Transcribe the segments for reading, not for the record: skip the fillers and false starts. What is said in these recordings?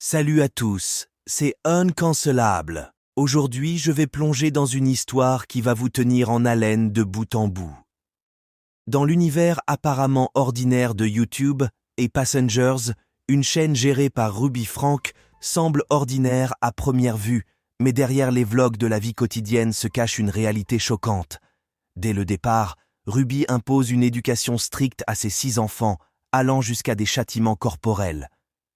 Salut à tous, c'est Uncancelable. Aujourd'hui, je vais plonger dans une histoire qui va vous tenir en haleine de bout en bout. Dans l'univers apparemment ordinaire de YouTube et Passengers, une chaîne gérée par Ruby Frank semble ordinaire à première vue, mais derrière les vlogs de la vie quotidienne se cache une réalité choquante. Dès le départ, Ruby impose une éducation stricte à ses 6 enfants, allant jusqu'à des châtiments corporels.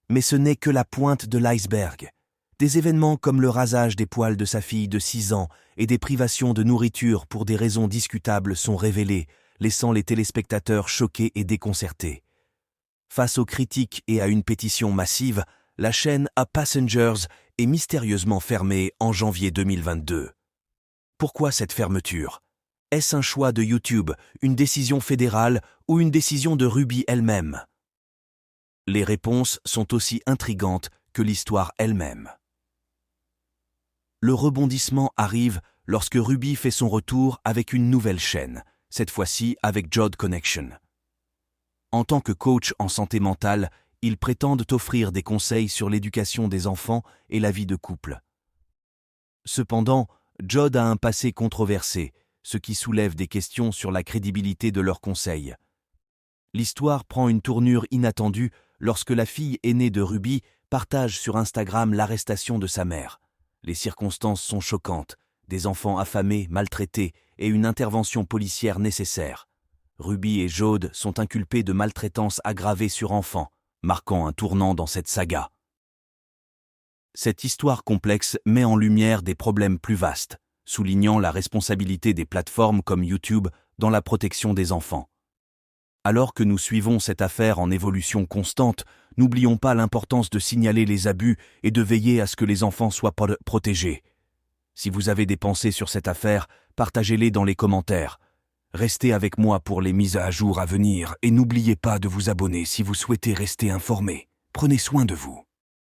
Mais ce n'est que la pointe de l'iceberg. Des événements comme le rasage des poils de sa fille de 6 ans et des privations de nourriture pour des raisons discutables sont révélés, laissant les téléspectateurs choqués et déconcertés. Face aux critiques et à une pétition massive, la chaîne A Passengers est mystérieusement fermée en janvier 2022. Pourquoi cette fermeture ? Est-ce un choix de YouTube, une décision fédérale ou une décision de Ruby elle-même ? Les réponses sont aussi intrigantes que l'histoire elle-même. Le rebondissement arrive lorsque Ruby fait son retour avec une nouvelle chaîne, cette fois-ci avec Jod Connection. En tant que coach en santé mentale, ils prétendent offrir des conseils sur l'éducation des enfants et la vie de couple. Cependant, Jod a un passé controversé, ce qui soulève des questions sur la crédibilité de leurs conseils. L'histoire prend une tournure inattendue lorsque la fille aînée de Ruby partage sur Instagram l'arrestation de sa mère. Les circonstances sont choquantes, des enfants affamés, maltraités et une intervention policière nécessaire. Ruby et Jod sont inculpés de maltraitance aggravée sur enfants, marquant un tournant dans cette saga. Cette histoire complexe met en lumière des problèmes plus vastes, soulignant la responsabilité des plateformes comme YouTube dans la protection des enfants. Alors que nous suivons cette affaire en évolution constante, n'oublions pas l'importance de signaler les abus et de veiller à ce que les enfants soient protégés. Si vous avez des pensées sur cette affaire, partagez-les dans les commentaires. Restez avec moi pour les mises à jour à venir et n'oubliez pas de vous abonner si vous souhaitez rester informé. Prenez soin de vous.